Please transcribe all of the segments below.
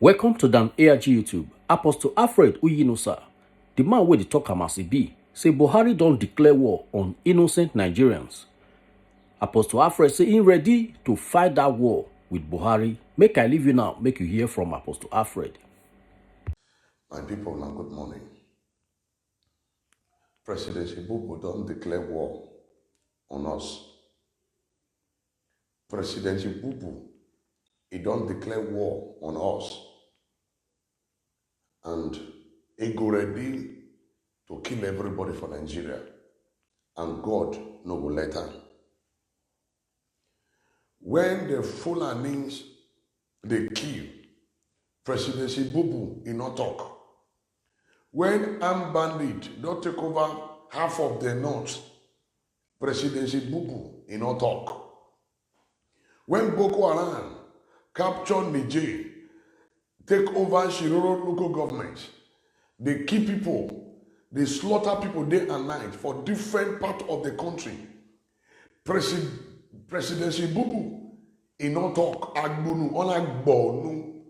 Welcome to Dam ARG YouTube. Apostle Alfred Uyinosa, the man wey dey talk am as e be, say Buhari don declare war on innocent Nigerians. Apostle Alfred say he ready to fight that war with Buhari. Make I leave you now, make you hear from Apostle Alfred. My people, now good morning. Presidency Bubu don't declare war on us. Presidency Bubu, he don't declare war on us. And he go ready to kill everybody for Nigeria. And God no go let him. When the Fulanis, they kill, Presidency Bubu, he not talk. When armed bandits don't take over half of the north, Presidency Bubu, he not talk. When Boko Haram capture Niger, take over Shiroro local government, they kill people, they slaughter people day and night for different parts of the country. Presidency Bubu, he not talk. Agbonu, Onagbonu,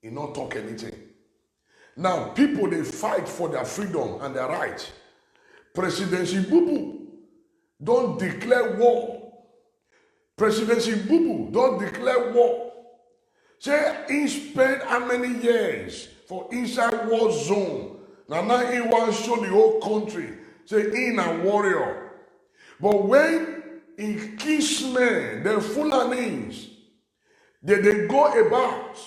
he not talk anything. Now, people, they fight for their freedom and their rights. Presidency Bubu don't declare war. Presidency Bubu don't declare war. Say, he spent how many years for inside war zone. Now he wants to show the whole country. Say, he a warrior. But when he kills men, the Fulanis, they go about,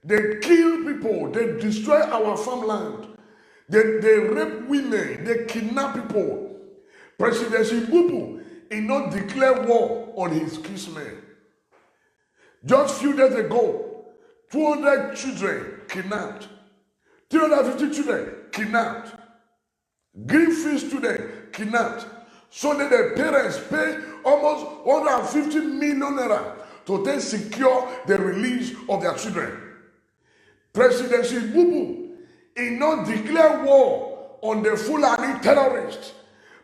they kill people, they destroy our farmland, they rape women, they kidnap people. Presidency Bubu, he not declare war on his kinsmen. Just few days ago, 200 children kidnapped, 350 children kidnapped, Greenfield students kidnapped. So that the parents pay almost 150 million naira to then secure the release of their children. Presidency Bubu, he not declare war on the Fulani terrorists.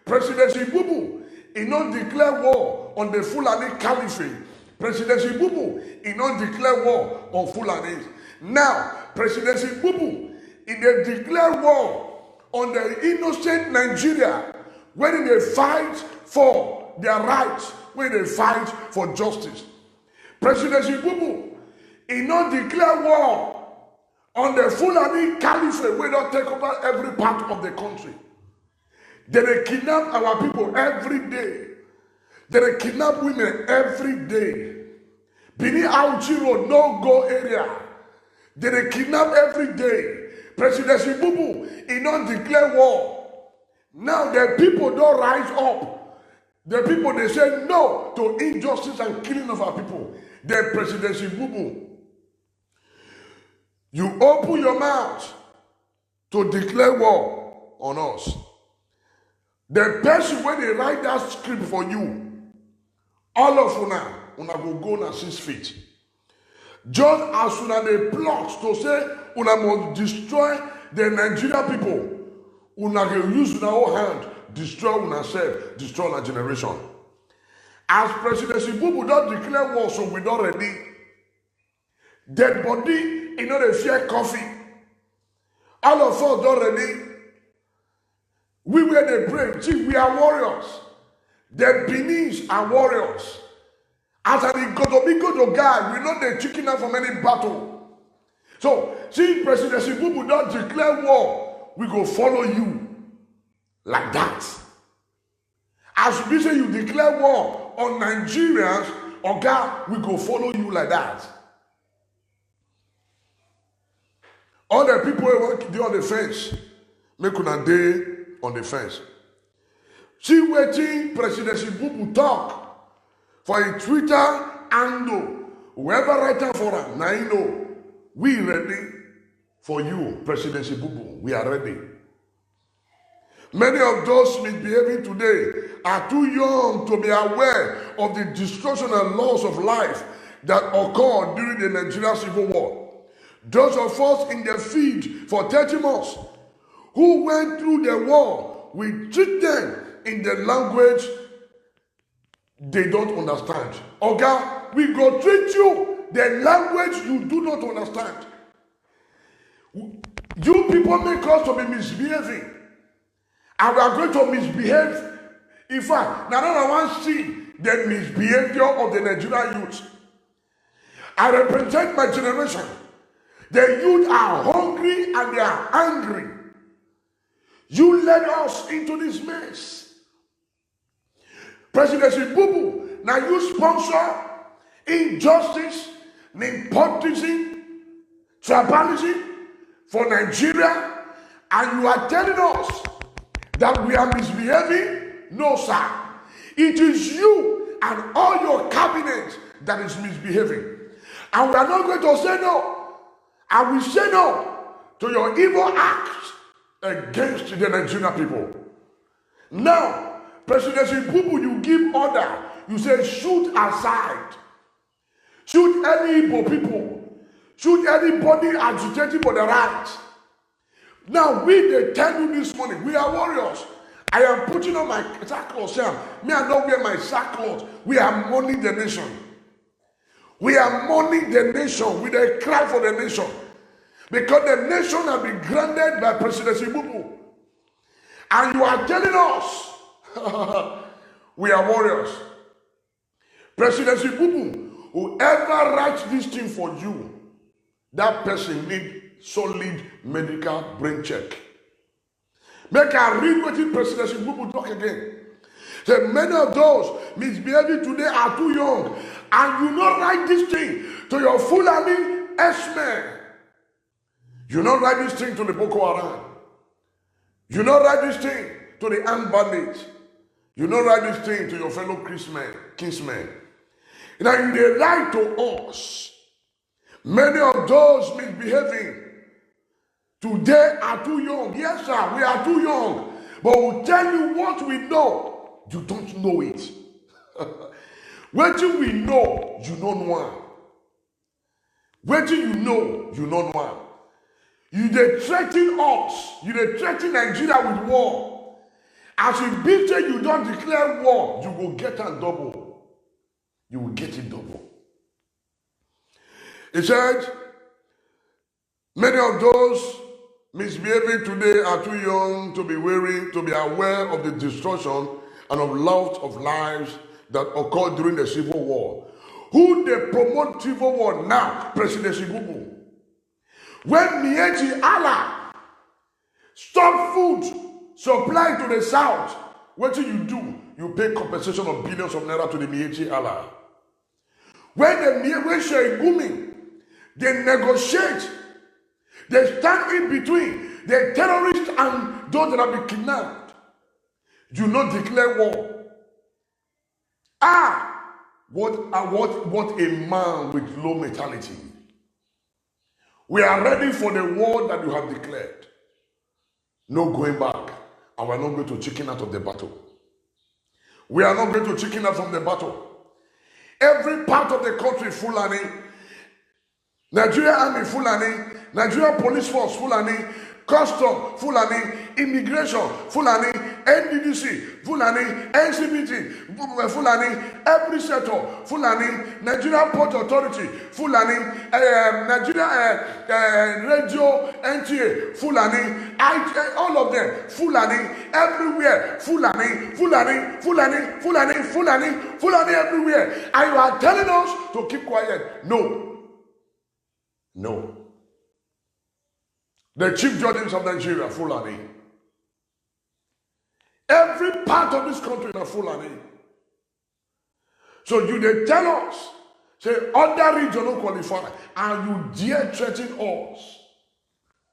Presidency Bubu, he not declare war on the Fulani Caliphate. Presidency Bubu, he not declare war on Fulanis. Now, Presidency Bubu, he declare war on the innocent Nigeria when they fight for their rights, when they fight for justice. Presidency Bubu, he not declare war on the Fulani Caliphate when they take over every part of the country. They kidnap our people every day. They kidnap women every day. Bini Auchi Road, no go area. They kidnap every day. Presidency Bubu, he not declare war. Now the people don't rise up. The people, they say no to injustice and killing of our people. The Presidency Bubu, you open your mouth to declare war on us. The person when they write that script for you, all of una go na 6 feet. Just as una they plot to say una must destroy the Nigerian people, una can use una own hand, destroy una self, destroy una generation. As Presidency Bubu don't declare war, so we don't ready. Dead body, you know they fear coffee. All of us don't ready. We were the brave. See, we are warriors. The Benin's are warriors. As an Igodobigodo guy, we know they're chicken out from any battle. So, see, Presidency Bubu don't declare war, we go follow you like that. As we say you declare war on Nigerians, or God, we go follow you like that. All the people who want to do on the fence, make una day on the fence. See waiting Presidency Bubu talk for a Twitter handle. Whoever write out for him, now you know, we ready for you, Presidency Bubu. We are ready. Many of those misbehaving today are too young to be aware of the destruction and loss of life that occurred during the Nigerian Civil War. Those of us in the field for 30 months who went through the war, we treat them in the language they don't understand. Oga, we go treat you the language you do not understand. You people make us to be misbehaving. And we are going to misbehave. In fact, now I want to see the misbehavior of the Nigerian youth. I represent my generation. The youth are hungry and they are angry. You led us into this mess. Presidency Bubu, now you sponsor injustice, nepotism, tribalism for Nigeria, and you are telling us that we are misbehaving? No, sir. It is you and all your cabinet that is misbehaving. And we are not going to say no. And we say no to your evil acts against the Nigerian people. Now, Presidency Bubu, you give order. You say shoot aside. Shoot any Igbo people. Shoot anybody agitating for the right. Now, they tell you this morning, we are warriors. I am putting on my sackcloth. Me, I don't wear my sackcloth. We are mourning the nation. We are mourning the nation with a cry for the nation. Because the nation has been granted by Presidency Bubu. And you are telling us, we are warriors. Presidency Bubu, whoever writes this thing for you, that person needs solid medical brain check. Make I read what the Presidency Bubu talk again. Say many of those misbehaving today are too young, and you not write this thing to your Fulani S-men. You not write this thing to the Boko Haram. You not write this thing to the armed bandits. You not write this thing to your fellow kinsmen. Now you they lie to us. Many of those misbehaving today are too young. Yes, sir, we are too young. But we'll tell you what we know. You don't know it. What do we know, you don't know. What do you know, you don't know. You they threaten us. You they threaten Nigeria with war. As you beat it, you don't declare war. You will get it double. You will get it double. He said, many of those misbehaving today are too young to be wary, to be aware of the destruction and of loss of lives that occurred during the Civil War. Who they promote Civil War now? Presidency Bubu. When Miyeji Allah stop food supply to the south, what do? You pay compensation of billions of naira to the Miyeji Allah. When Sheikh Gumi, they negotiate, they stand in between the terrorists and those that have been kidnapped. You not declare war. What a man with low mentality. We are ready for the war that you have declared. No going back. And we are not going to chicken out of the battle. We are not going to chicken out from the battle. Every part of the country, Fulani, Nigeria Army, Fulani, Nigeria Police Force, Fulani, Custom, Fulani, Immigration, Fulani, NDDC, Fulani, NCBT, Fulani, every sector, Fulani, Nigeria Port Authority, Fulani, Nigeria Radio, NTA, Fulani, all of them, Fulani, everywhere, Fulani, Fulani, Fulani, Fulani, Fulani, Fulani everywhere. And you are telling us to keep quiet. No. No. The Chief Justice of Nigeria, Fulani. Every part of this country is Fulani. So you they tell us, say other region don't qualify, and you dare threaten us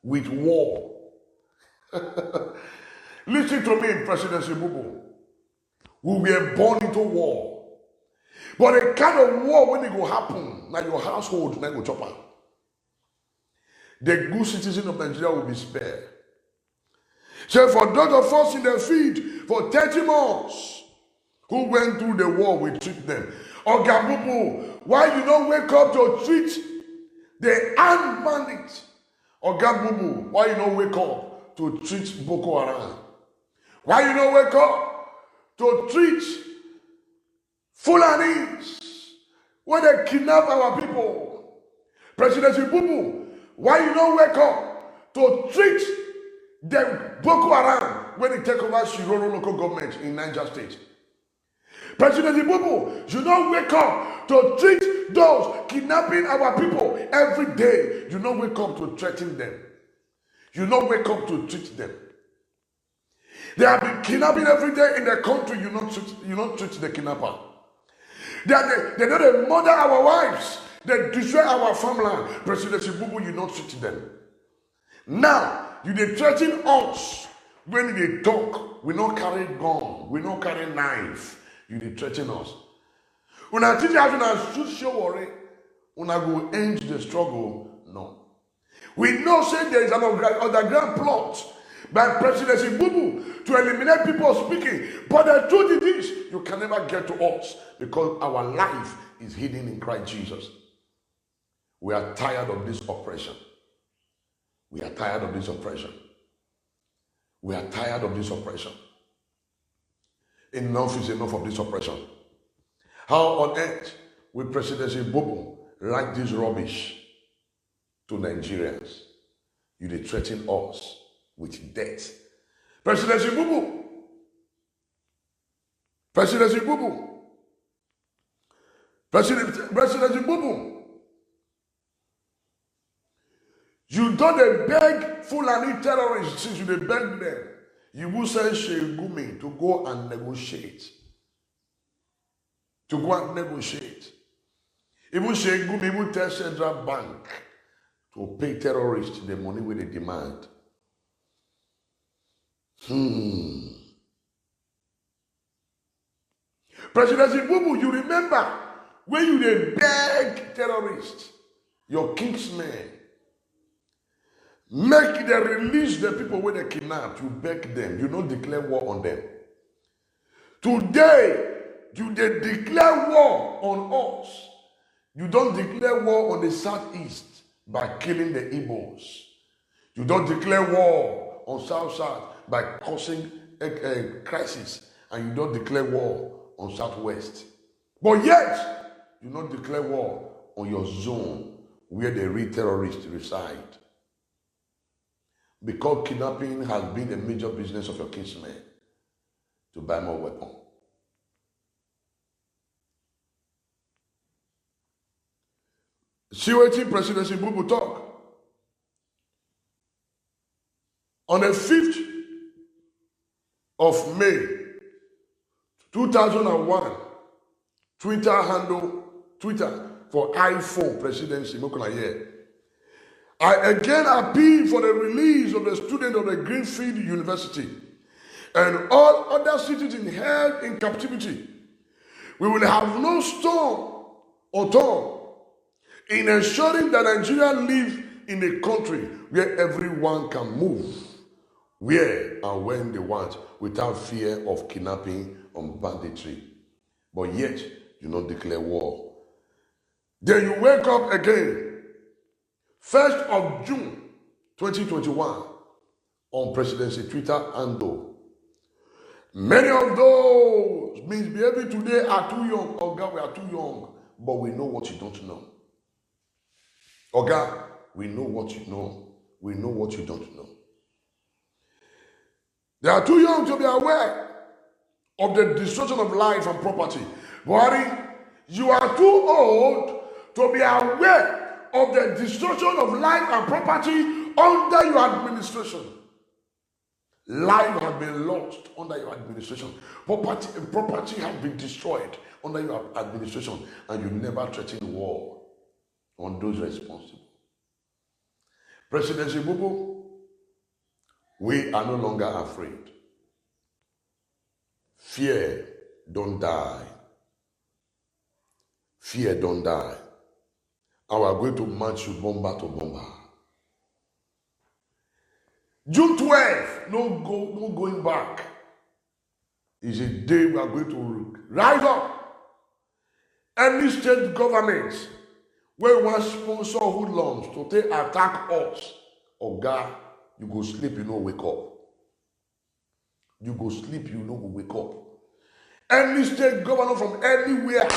with war. Listen to me, Presidency Bubu. We were born into war. But the kind of war when it will happen, like your household, like go chop. The good citizen of Nigeria will be spared. So for those of us in the field for 30 months who went through the war, we treat them. Oga Bubu, why you don't wake up to treat the armed bandits? Oga Bubu, why you don't wake up to treat Boko Haram? Why you don't wake up to treat Fulanis when they kidnap our people? Presidency Bubu, why you don't wake up to treat the Boko Haram when they take over Shiroro local government in Niger State. Presidency Bubu, you don't wake up to treat those kidnapping our people every day. You don't wake up to threaten them. You don't wake up to treat them. They have been kidnapping every day in the country. You don't treat the kidnapper. They don't murder our wives. They destroy our farmland. Presidency Bubu, you don't treat them. Now, you dey threaten us when they talk. We don't carry gun. We don't carry knife. You dey threaten us. When I teach you how to show worry, when I go end the struggle, no. We know say there is an underground plot by Presidency Bubu to eliminate people speaking. But the truth is this, you can never get to us because our life is hidden in Christ Jesus. We are tired of this oppression. We are tired of this oppression. We are tired of this oppression. Enough is enough of this oppression. How on earth will Presidency Bubu write this rubbish to Nigerians? You dey threaten us with death. Presidency Bubu. Presidency Bubu. Presidency Bubu. You don't beg Fulani terrorists since you beg them. You will send Sheikh Gumi to go and negotiate. To go and negotiate. Even Sheikh Gumi even tell Central Bank to pay terrorists the money where they demand. Presidency Bubu, you remember when you dey beg terrorists, your kingsmen, make them release the people where they kidnap. You beg them. You don't declare war on them. Today, you dey declare war on us. You don't declare war on the southeast by killing the Igbos. You don't declare war on south by causing a crisis. And you don't declare war on southwest. But yet, you don't declare war on your zone where the real terrorists reside. Because kidnapping has been a major business of your kinsmen to buy more weapons. See what Presidency Bubu talk. On the 5th of May, 2001, Twitter for iPhone presidency, I again appeal for the release of the student of the Greenfield University and all other citizens held in captivity. We will have no stone or turn in ensuring that Nigeria live in a country where everyone can move where and when they want without fear of kidnapping or banditry. But yet, you don't declare war. Then you wake up again, 1st of June 2021, on Presidency Twitter handle. Many of those misbehaving today are too young. Oga, we are too young, but we know what you don't know. Oga, we know what you know. We know what you don't know. They are too young to be aware of the destruction of life and property. Buhari, you are too old to be aware of the destruction of life and property under your administration. Life has been lost under your administration. Property has been destroyed under your administration, and you never threaten war on those responsible. Presidency Bubu, we are no longer afraid. Fear don't die. Fear don't die. And we are going to march you bomber to bomber. June 12th, no going back. Is a day we are going to rise up. Any state governments where one sponsor hoodlums to take attack us, Oga, you go sleep, you no wake up. You go sleep, you no go wake up. Any state governor from anywhere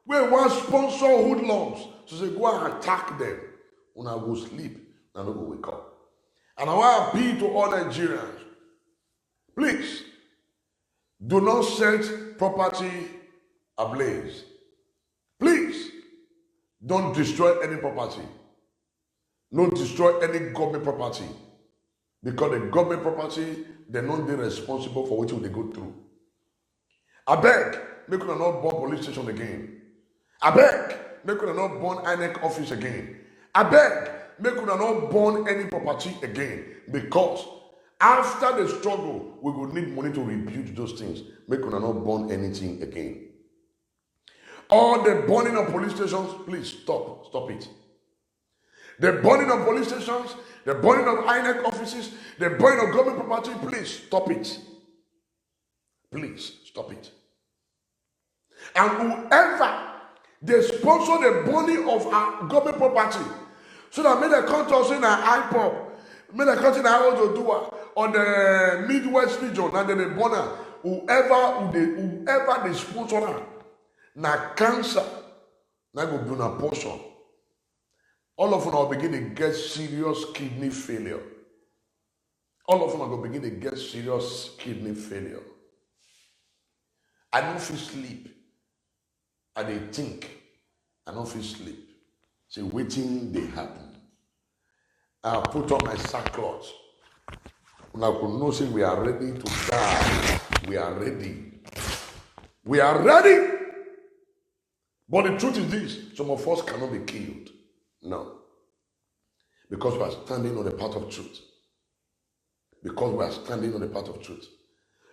where one sponsor hoodlums, so say go and attack them. When I go sleep, I no go wake up. And I want to appeal to all Nigerians. Please, do not set property ablaze. Please, don't destroy any property. Don't destroy any government property. Because the government property, they're not responsible for what they go through. I beg, make una not burn police station again. I beg, make una not burn INEC office again. I beg, make una not burn any property again. Because after the struggle, we will need money to rebuild those things. Make una not burn anything again. All the burning of police stations, please stop it. The burning of police stations, the burning of INEC offices, the burning of government property, please stop it. Please stop it. And whoever they sponsor the burning of our government property, so that may they come to us in our IPOP, may they come to our Odua or the Midwest region, and then they burn her. Whoever they sponsor her, na cancer, na go do na portion. All of them are beginning to get serious kidney failure. All of them are going to begin to get serious kidney failure. I don't feel sleep. I dey think. I don't feel sleep. See, waiting they happen. I put on my sackcloth. When I could know say we are ready to die. We are ready. We are ready. But the truth is this: some of us cannot be killed. No. Because we are standing on the path of truth. Because we are standing on the path of truth.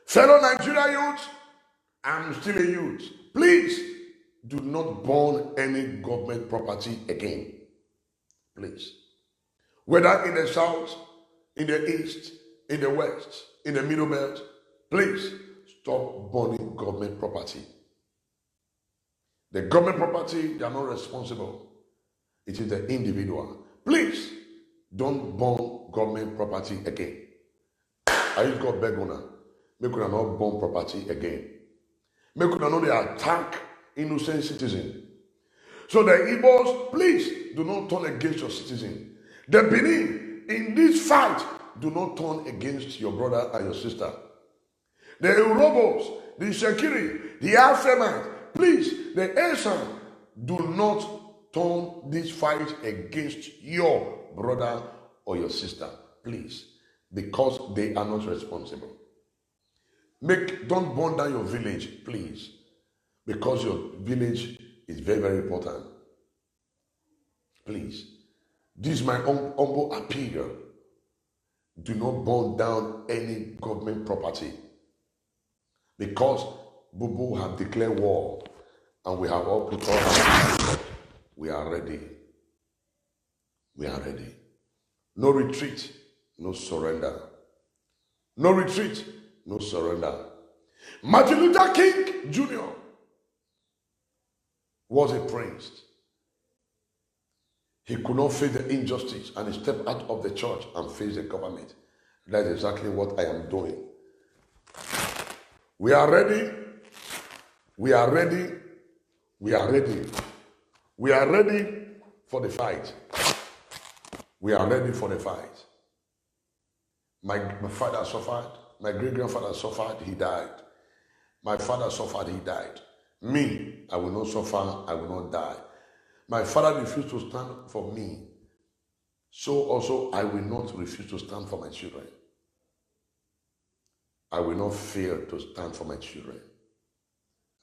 Fellow Nigeria youth, I'm still a youth. Please do not burn any government property again. Please. Whether in the south, in the east, in the west, in the middle belt, please stop burning government property. The government property, they are not responsible. It is the individual. Please don't burn government property again. I use God beg una. Make una not burn property again. Make una know they attack innocent citizens. So the Igbos, please do not turn against your citizen. The Benin, in this fight, do not turn against your brother and your sister. The Urobos, the Insecurity, the Afemite, please, the Esan, do not turn this fight against your brother or your sister, please, because they are not responsible. Don't burn down your village, please, because your village is very, very important. Please, this is my humble appeal. Do not burn down any government property, because Bubu have declared war, and we have all put on. We are ready. We are ready. No retreat, no surrender. No retreat, no surrender. Martin Luther King Jr. was a prince. He could not face the injustice, and he stepped out of the church and faced the government. That's exactly what I am doing. We are ready. We are ready. We are ready. We are ready for the fight. We are ready for the fight. My father suffered. My great-grandfather suffered. He died. My father suffered. He died. Me, I will not suffer. I will not die. My father refused to stand for me. So also, I will not refuse to stand for my children. I will not fail to stand for my children.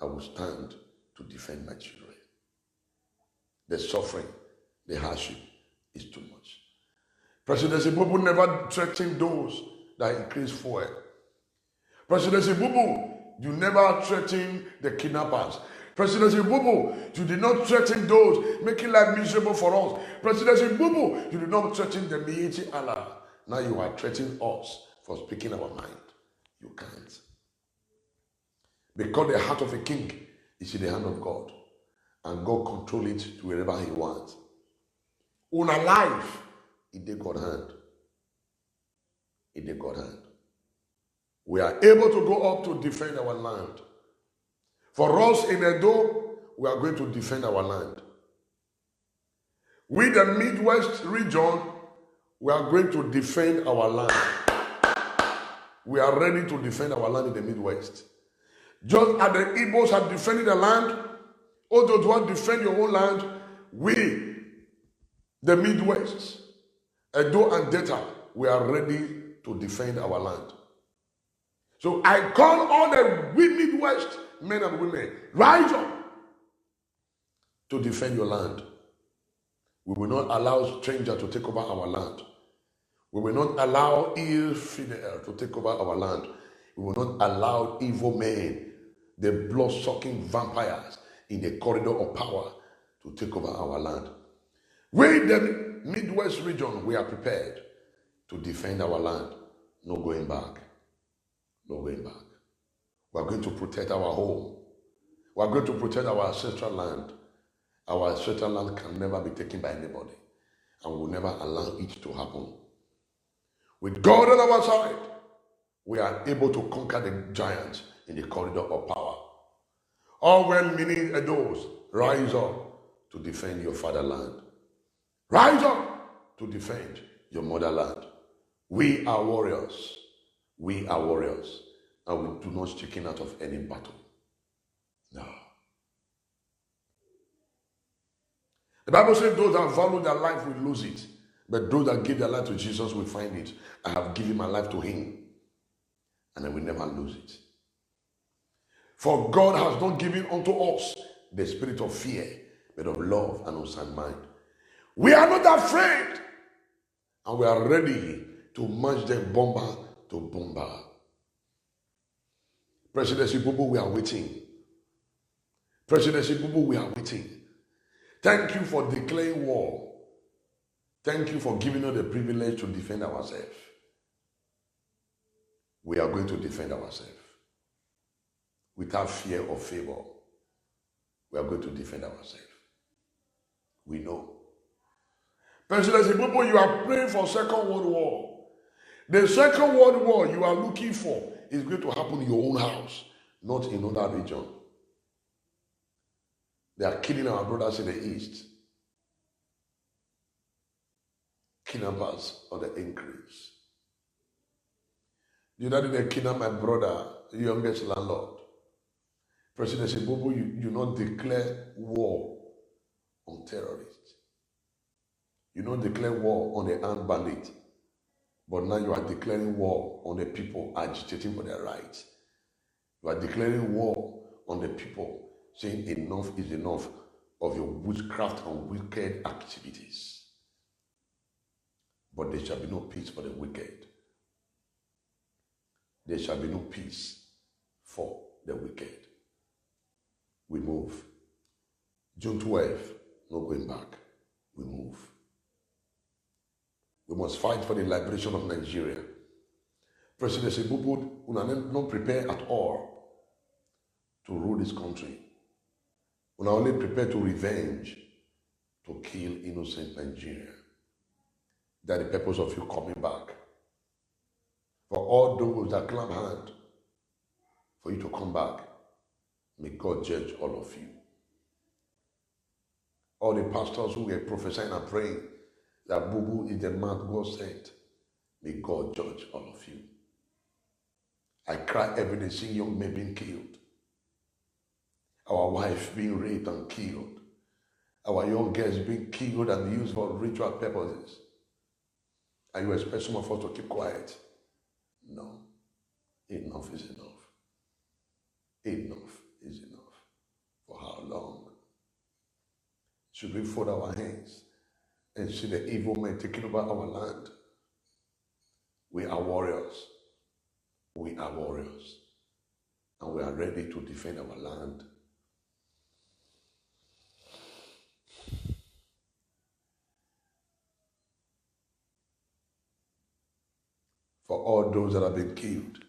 I will stand to defend my children. The suffering, the hardship is too much. Presidency Bubu never threatened those that increase fuel. Presidency Bubu, you never threatened the kidnappers. Presidency Bubu, you did not threaten those making life miserable for us. Presidency Bubu, you did not threaten the Mieti Allah. Now you are threatening us for speaking our mind. You can't. Because the heart of a king is in the hand of God. And God control it to wherever he wants. On our life, it is God's hand. It is God's hand. We are able to go up to defend our land. For us in Edo, we are going to defend our land. We, the Midwest region, We are going to defend our land. We are ready to defend our land in the Midwest. Just as the Igbos have defended the land, all those who want to defend your own land, we, the Midwest, Edo and Delta, we are ready to defend our land. So I call all the Midwest men and women, rise up to defend your land. We will not allow strangers to take over our land. We will not allow ill-fidel to take over our land. We will not allow evil men, the blood-sucking vampires in the corridor of power to take over our land. We, the Midwest region, we are prepared to defend our land. No going back. No going back. We are going to protect our home. We are going to protect our ancestral land. Our ancestral land can never be taken by anybody, and we will never allow it to happen. With God on our side, we are able to conquer the giants in the corridor of power. All well-meaning Edos, rise up to defend your fatherland. Rise up to defend your motherland. We are warriors. We are warriors. And we do not chicken out of any battle. No. The Bible says those that value their life will lose it. But those that give their life to Jesus will find it. I have given my life to him, and I will never lose it. For God has not given unto us the spirit of fear, but of love and of sound mind. We are not afraid, and we are ready to march them bomber to bomber. Presidency Bubu, we are waiting. Presidency Bubu, we are waiting. Thank you for declaring war. Thank you for giving us the privilege to defend ourselves. We are going to defend ourselves. Without fear or favor, we are going to defend ourselves. We know. Presidency Bubu, you are praying for Second World War. The Second World War you are looking for is going to happen in your own house, not in another region. They are killing our brothers in the East. Kidnappers on the increase. You know, they kidnapped my brother, the youngest landlord. Presidency Bubu, you not declare war on terrorists. You don't declare war on the armed bandit. But now you are declaring war on the people agitating for their rights. You are declaring war on the people saying enough is enough of your witchcraft and wicked activities. But there shall be no peace for the wicked. There shall be no peace for the wicked. We move. June 12th, no going back. We move. We must fight for the liberation of Nigeria. Presidency Bubu will not prepare at all to rule this country. We are only prepared to revenge, to kill innocent Nigeria. That the purpose of you coming back. For all those that clap hand, for you to come back, may God judge all of you. All the pastors who were prophesying and praying that Bubu is the man God sent, may God judge all of you. I cry every day seeing young men being killed, our wives being raped and killed, our young girls being killed and used for ritual purposes. And you expect some of us to keep quiet? No. Enough is enough. Enough is enough. For how long? Should we fold our hands and see the evil men taking over our land? We are warriors. We are warriors. And we are ready to defend our land. For all those that have been killed,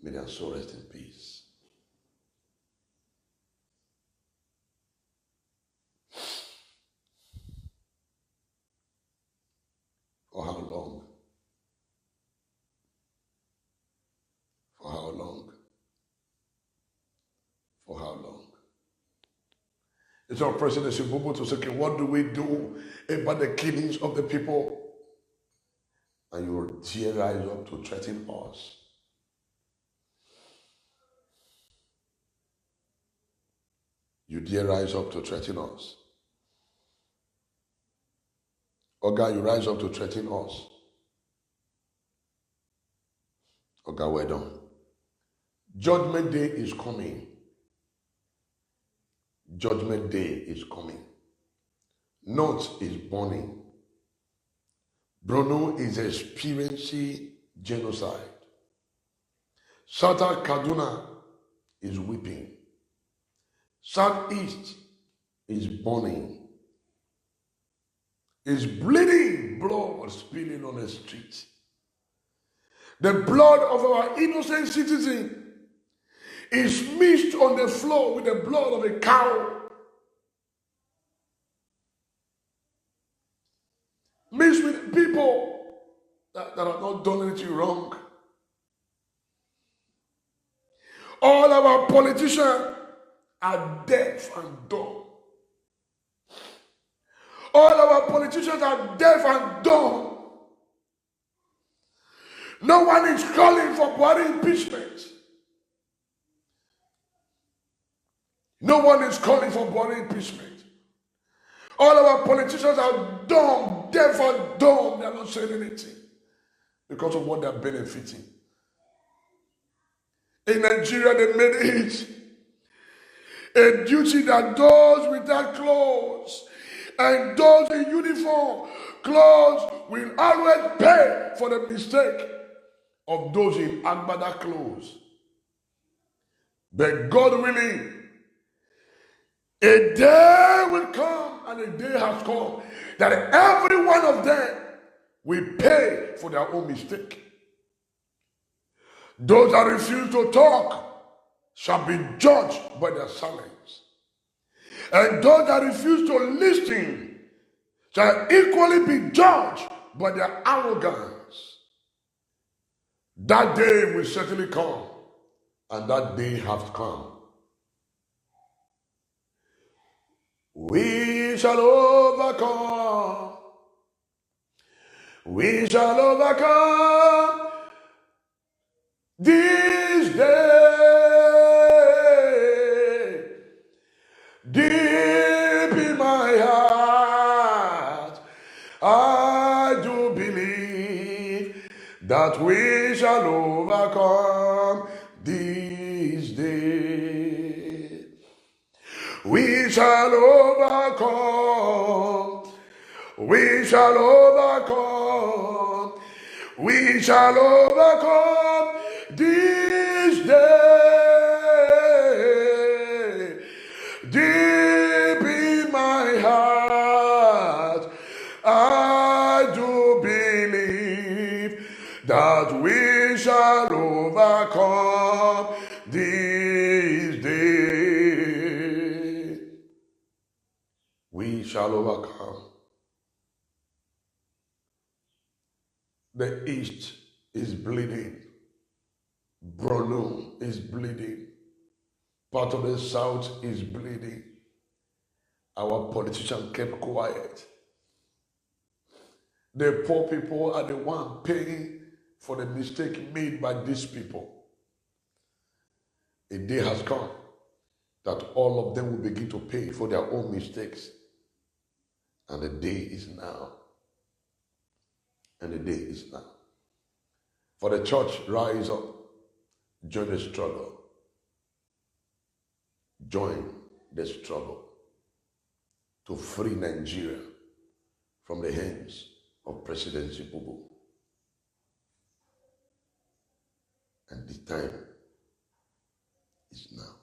may their soul rest in peace. For how long? For how long? For how long? It's our Presidency Bubu to say, okay, what do we do about the killings of the people and you dare rise up to threaten us. You dare rise up to threaten us. Oh God, you rise up to threaten us. Oh God, well done. Judgment day is coming. Judgment day is coming. North is burning. Bruno is experiencing genocide. Southern Kaduna is weeping. Southeast is burning. Is bleeding, blood spilling on the streets. The blood of our innocent citizen is mixed on the floor with the blood of a cow. Mixed with people that have not done anything wrong. All our politicians are deaf and dumb. All our politicians are deaf and dumb. No one is calling for body impeachment. No one is calling for body impeachment. All our politicians are dumb, deaf and dumb. They are not saying anything because of what they are benefiting. In Nigeria, they made it a duty that those without clothes and those in uniform clothes will always pay for the mistake of those in agbada clothes. But God willing, a day will come, and a day has come, that every one of them will pay for their own mistake. Those that refuse to talk shall be judged by their silence. And those that refuse to listen shall equally be judged by their arrogance. That day will certainly come, and that day has come. We shall overcome. We shall overcome this day. Deep in my heart, I do believe that we shall overcome this day. We shall overcome. We shall overcome. We shall overcome this day. Deep in my heart, I do believe that we shall overcome this day. We shall overcome. The east is bleeding. Bruno is bleeding. Part of the south is bleeding. Our politicians kept quiet. The poor people are the one paying for the mistake made by these people. A day has come that all of them will begin to pay for their own mistakes. And the day is now. And the day is now. For the church, rise up, join the struggle. Join the struggle to free Nigeria from the hands of Presidency Bubu. And the time is now.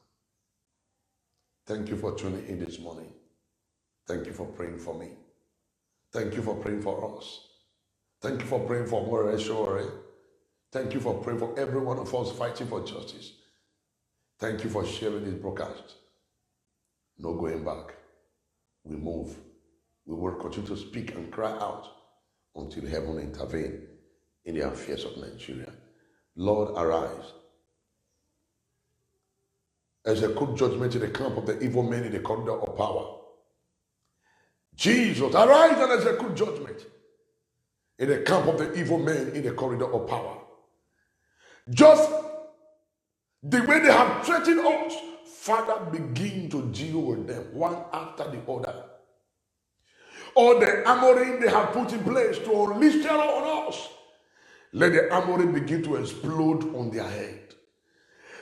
Thank you for tuning in this morning. Thank you for praying for me. Thank you for praying for us. Thank you for praying for Moreshore. Thank you for praying for every one of us fighting for justice. Thank you for sharing this broadcast. No going back. We move. We will continue to speak and cry out until heaven intervene in the affairs of Nigeria. Lord, arise. Execute judgment in the camp of the evil men in the corridor of power. Jesus, arise and execute judgment in the camp of the evil men in the corridor of power. Just the way they have threatened us, Father, begin to deal with them one after the other. All the armoring they have put in place to unleash terror on us, let the armory begin to explode on their head.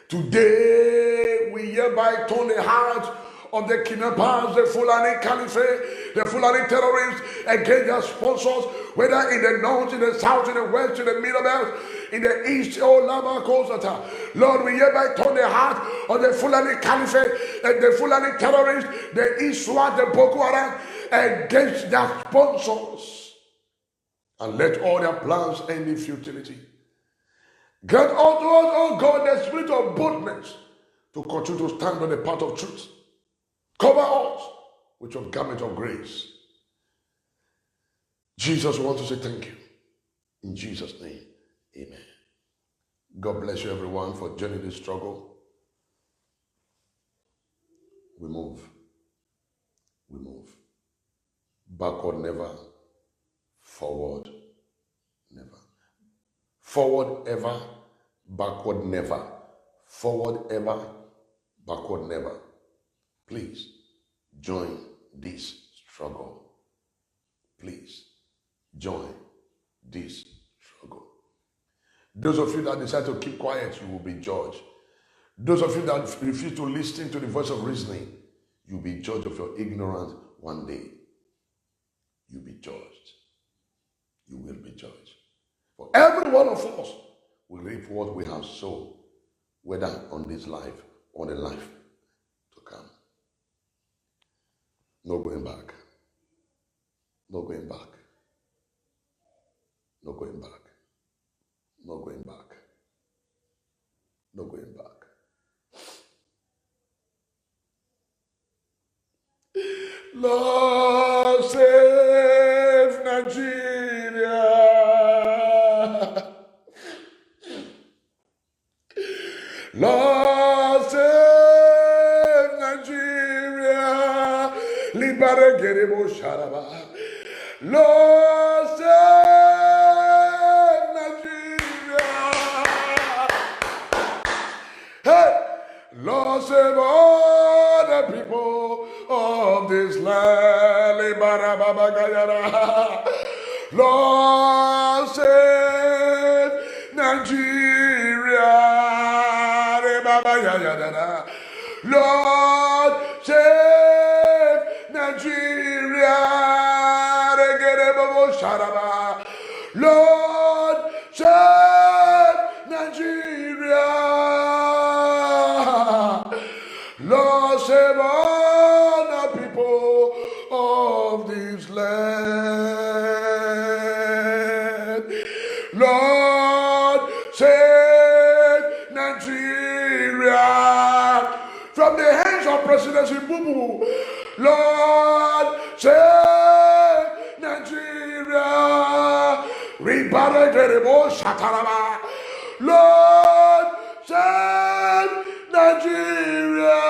Today, we hereby turn the hearts of the kidnappers, the Fulani Caliphate, the Fulani terrorists against their sponsors, whether in the north, in the south, in the west, in the middle belt, in the east, oh Lama Kosata. Lord, we hereby turn the heart of the Fulani Caliphate and the Fulani terrorists, the Iswa, the Boko Haram, against their sponsors. And let all their plans end in futility. Grant unto us, oh God, the spirit of boldness to continue to stand on the path of truth. Cover us with your garment of grace. Jesus wants to say thank you. In Jesus' name, amen. God bless you, everyone, for joining this struggle. We move. We move. Backward never. Forward never. Forward ever. Backward never. Forward ever. Backward never. Please join this struggle. Please join this struggle. Those of you that decide to keep quiet, you will be judged. Those of you that refuse to listen to the voice of reasoning, you'll be judged of your ignorance one day. You'll be judged. You will be judged. For every one of us will reap what we have sown, whether on this life or the life to come. No going back. No going back. No going back. No going back. No going back. Lord, save Nigeria. Lord, save Nigeria. Libere Gerebo Sharaba. Lord, save Nigeria. Hey, Lord, save all the people of this land. Libara Baba Gayara. Lord, save Nigeria. Lord, save Nigeria. Lord, save Nigeria. Lord, save all the people of this land. Lord, save Nigeria from the hands of Presidency Bubu. Lord, save Nigeria. Lord, save Nigeria.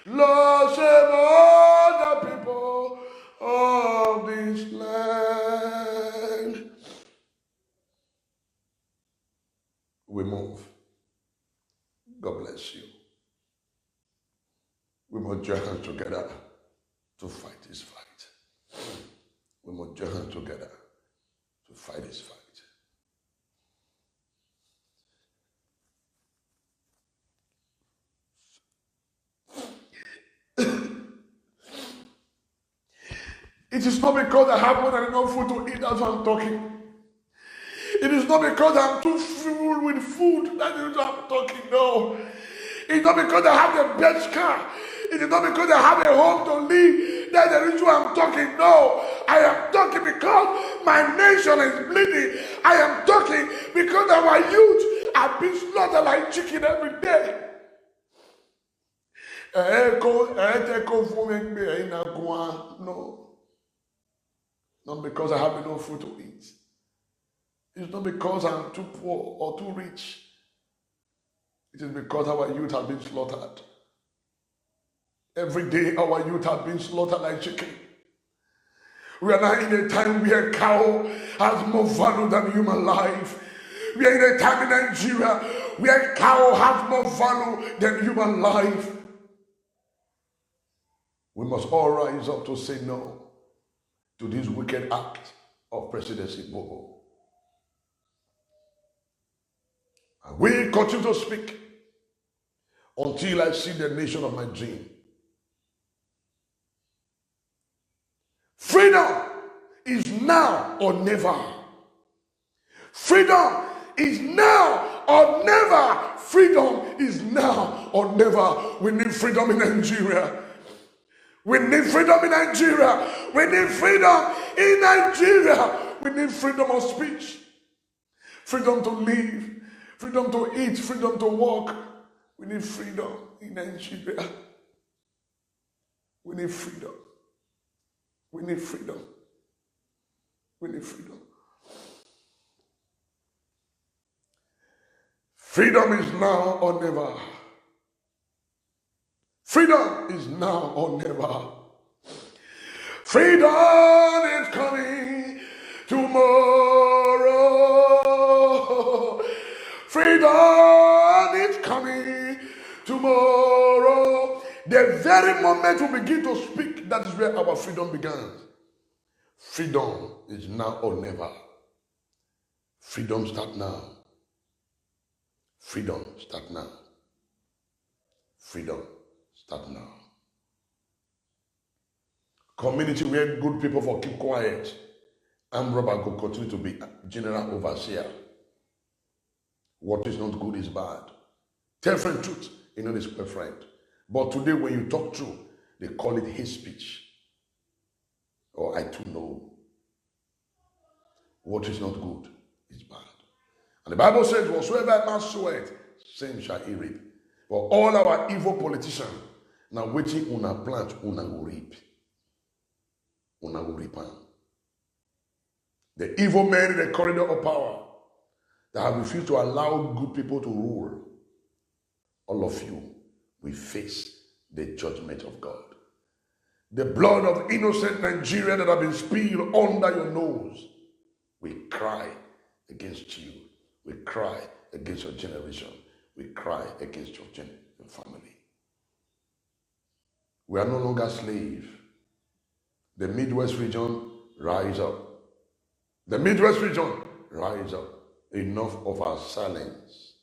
Lord, save all the people of this land. We move. God bless you. We must join hands together to fight this fight. We must join hands together to fight this fight. It is not because I have more than enough food to eat that's why I'm talking. It is not because I'm too full with food that is why I'm talking. No. It's not because I have the best car. It is not because I have a home to live that is why I'm talking. No. I am talking because my nation is bleeding. I am talking because our youth are being slaughtered like chicken every day. No. Not because I have enough food to eat. It's not because I'm too poor or too rich. It is because our youth have been slaughtered. Every day our youth have been slaughtered like chicken. We are now in a time where cow has more value than human life. We are in a time in Nigeria where cow has more value than human life. We must all rise up to say no to this wicked act of Presidency Bubu. And we continue to speak until I see the nation of my dream. Freedom is now or never. Freedom is now or never. Freedom is now or never. We need freedom in Nigeria. We need freedom in Nigeria. We need freedom in Nigeria. We need freedom of speech. Freedom to live. Freedom to eat. Freedom to walk. We need freedom in Nigeria. We need freedom. We need freedom. We need freedom. Freedom is now or never. Freedom is now or never. Freedom is coming tomorrow. Freedom is coming tomorrow. The very moment we begin to speak, that is where our freedom begins. Freedom is now or never. Freedom start now. Freedom start now. Freedom start now. Community where good people for keep quiet. Armed robber will continue to be general overseer. What is not good is bad. Tell friend truth, you know this friend. But today when you talk true, they call it hate speech. Or I too know. What is not good is bad. And the Bible says, whatsoever a man soweth, same shall he reap. For all our evil politicians, now waiting on a plant, una will reap. Una will reap. The evil men in the corridor of power that have refused to allow good people to rule, all of you will face the judgment of God. The blood of innocent Nigeria that have been spilled under your nose, we cry against you. We cry against your generation. We cry against your family. We are no longer slaves. The Midwest region, rise up. The Midwest region, rise up. Enough of our silence.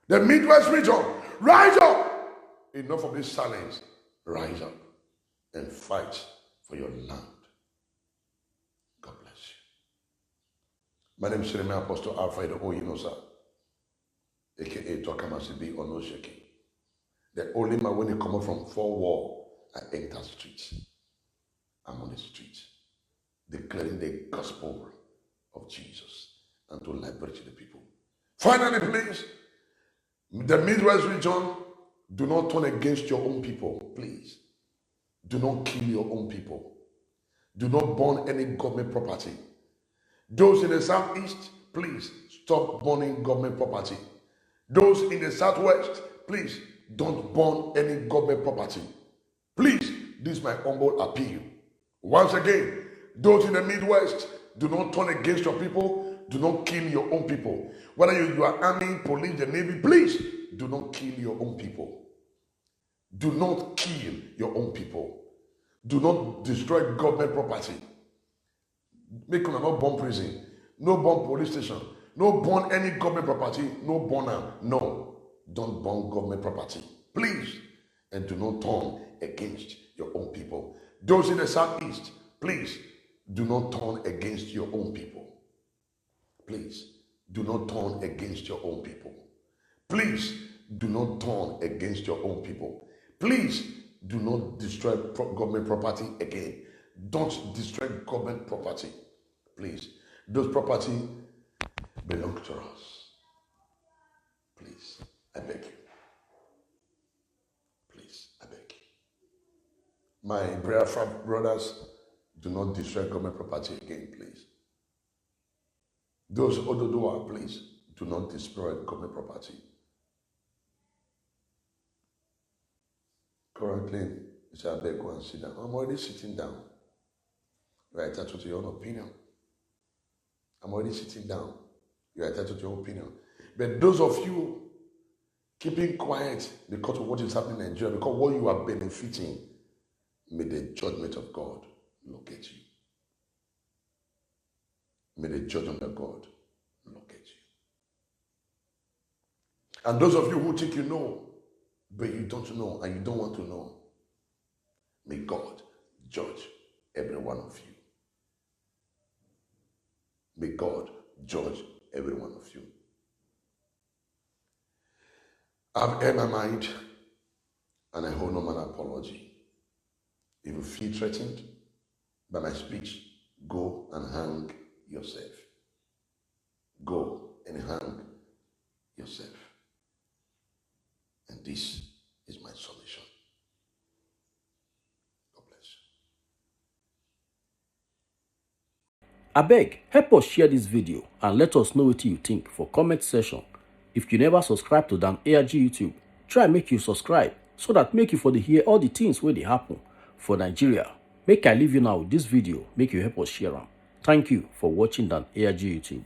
The Midwest region, rise up. Enough of this silence. Rise up and fight for your land. God bless you. My name is Apostle Alfred Oyinosa, aka Tokamasibi or no shaking. The only man when you come up from 4 wall, I enter streets. I'm on the street, declaring the gospel of Jesus and to liberate the people. Finally, please, the Midwest region, do not turn against your own people, please. Do not kill your own people. Do not burn any government property. Those in the southeast, please stop burning government property. Those in the southwest, please don't burn any government property. Please, this is my humble appeal. Once again, those in the Midwest, do not turn against your people. Do not kill your own people. Whether you are army, police, the navy, please do not kill your own people. Do not kill your own people. Do not destroy government property. Make them not burn prison, no burn police station, no burn any government property, no burner. No, don't burn government property, please. And do not turn against your own people. Those in the southeast, please do not turn against your own people. Please do not turn against your own people. Please do not turn against your own people. Please do not destroy government property again. Don't destroy government property. Please. Those property belong to us. Please. I beg you. Please. I beg you. My brothers, do not destroy government property again, please. Those Ododoa, please, do not destroy government property. Currently, I beg, go and sit down. I'm already sitting down. You are entitled to your own opinion. I'm already sitting down. You are entitled to your opinion. But those of you keeping quiet because of what is happening in Nigeria, because what you are benefiting, may the judgment of God locate you. May the judgment of God locate you. And those of you who think you know, but you don't know and you don't want to know, may God judge every one of you. May God judge every one of you. I've aired my mind and I hold no manner of apology. If you feel threatened by my speech, go and hang yourself. Go and hang yourself. And this is my solution. God bless you. Abeg, help us share this video and let us know what you think for comment section. If you never subscribe to Dan ARG YouTube, try make you subscribe so that make you for the hear all the things where they happen for Nigeria. Make I leave you now with this video, make you help us share them. Thank you for watching Dan ARG YouTube.